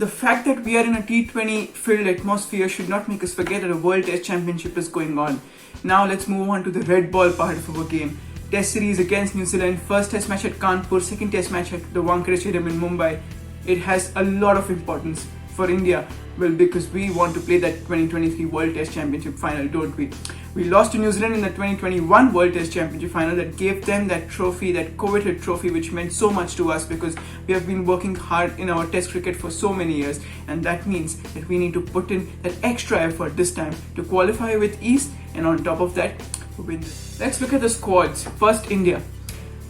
the fact that we are in a T20 filled atmosphere should not make us forget that a World Test Championship is going on. Now let's move on to the red ball part of our game. Test series against New Zealand, first test match at Kanpur, second test match at the Wankhede Stadium in Mumbai. It has a lot of importance for India, well, because we want to play that 2023 World Test Championship final, don't we? We lost to New Zealand in the 2021 World Test Championship final that gave them that trophy, that coveted trophy, which meant so much to us because we have been working hard in our Test cricket for so many years, and that means that we need to put in that extra effort this time to qualify with ease, and on top of that, win. Let's look at the squads. First, India.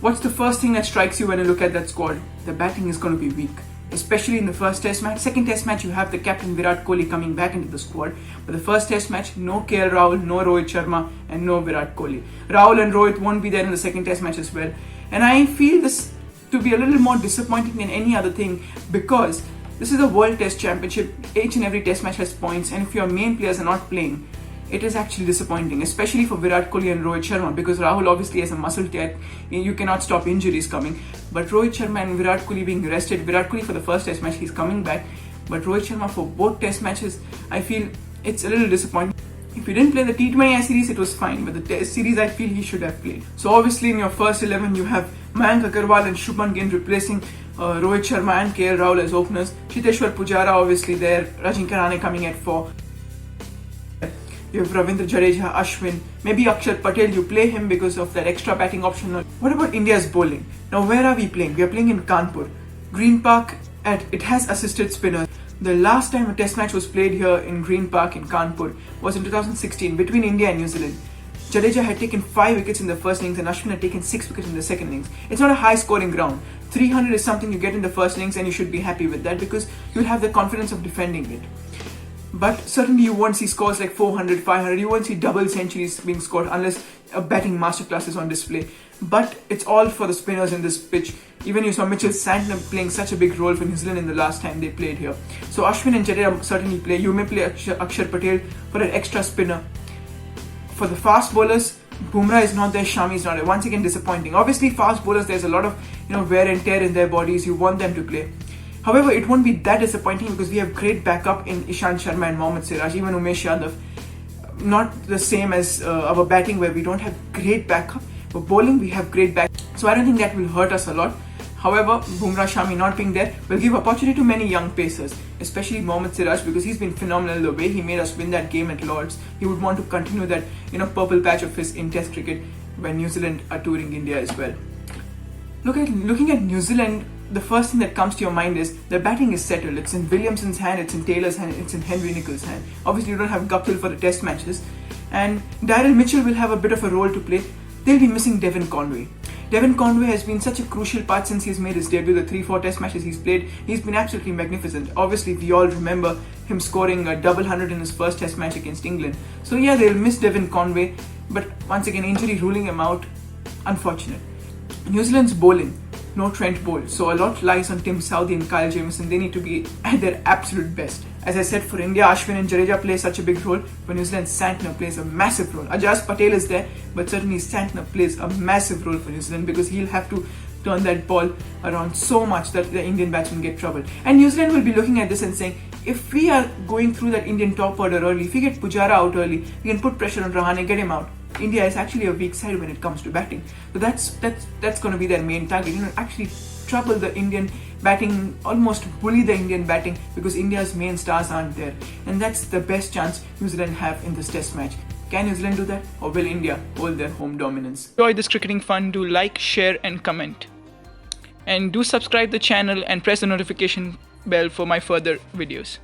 What's the first thing that strikes you when you look at that squad? The batting is going to be weak, especially in the first test match. Second test match, you have the captain Virat Kohli coming back into the squad. But the first test match, no KL Rahul, no Rohit Sharma, and no Virat Kohli. Rahul and Rohit won't be there in the second test match as well. And I feel this to be a little more disappointing than any other thing, because this is a World Test Championship. Each and every test match has points, and if your main players are not playing, it is actually disappointing, especially for Virat Kohli and Rohit Sharma, because Rahul obviously has a muscle tear. You cannot stop injuries coming. But Rohit Sharma and Virat Kohli being rested, Virat Kohli for the first test match, he's coming back. But Rohit Sharma for both test matches, I feel it's a little disappointing. If he didn't play the T20I series, it was fine. But the test series, I feel he should have played. So obviously in your first 11, you have Mayank Agarwal and Shubman Gill replacing Rohit Sharma and KL Rahul as openers. Chiteshwar Pujara obviously there. Ajinkya Rahane coming at 4. You have Ravindra Jadeja, Ashwin, maybe Akshar Patel, you play him because of that extra batting option. What about India's bowling? Now where are we playing? We are playing in Kanpur. Green Park, it has assisted spinners. The last time a test match was played here in Green Park in Kanpur was in 2016 between India and New Zealand. Jadeja had taken 5 wickets in the first innings and Ashwin had taken 6 wickets in the second innings. It's not a high scoring ground. 300 is something you get in the first innings and you should be happy with that because you'll have the confidence of defending it. But certainly you won't see scores like 400, 500, you won't see double centuries being scored unless a batting masterclass is on display. But it's all for the spinners in this pitch. Even you saw Mitchell Santner playing such a big role for New Zealand in the last time they played here. So Ashwin and Jadeja certainly play. You may play Akshar Patel for an extra spinner. For the fast bowlers, Bumrah is not there, Shami is not there. Once again disappointing. Obviously fast bowlers, there's a lot of wear and tear in their bodies. You want them to play. However, it won't be that disappointing because we have great backup in Ishant Sharma and Mohammad Siraj, even Umesh Yadav. Not the same as our batting where we don't have great backup, but bowling we have great backup. So I don't think that will hurt us a lot. However, Bumrah, Shami not being there will give opportunity to many young pacers, especially Mohammad Siraj, because he's been phenomenal the way he made us win that game at Lords. He would want to continue that purple patch of his in Test cricket when New Zealand are touring India as well. Looking at New Zealand, the first thing that comes to your mind is the batting is settled. It's in Williamson's hand, it's in Taylor's hand, it's in Henry Nicholls' hand. Obviously, you don't have Guptill for the test matches. And Daryl Mitchell will have a bit of a role to play. They'll be missing Devon Conway. Devon Conway has been such a crucial part since he's made his debut, the 3-4 test matches he's played. He's been absolutely magnificent. Obviously, we all remember him scoring a double 100 in his first test match against England. So yeah, they'll miss Devon Conway. But once again, injury ruling him out. Unfortunate. New Zealand's bowling. No Trent Boult, so a lot lies on Tim Southee and Kyle Jamieson. They need to be at their absolute best. As I said, for India, Ashwin and Jadeja play such a big role. For New Zealand, Santner plays a massive role. Ajaz Patel is there, but certainly Santner plays a massive role for New Zealand because he'll have to turn that ball around so much that the Indian batsmen get trouble. And New Zealand will be looking at this and saying, if we are going through that Indian top order early, if we get Pujara out early, we can put pressure on Rahane, get him out. India is actually a weak side when it comes to batting. So that's going to be their main target. Actually trouble the Indian batting, almost bully the Indian batting because India's main stars aren't there. And that's the best chance New Zealand have in this test match. Can New Zealand do that? Or will India hold their home dominance? Enjoy this cricketing fun. Do like, share and comment. And do subscribe the channel and press the notification bell for my further videos.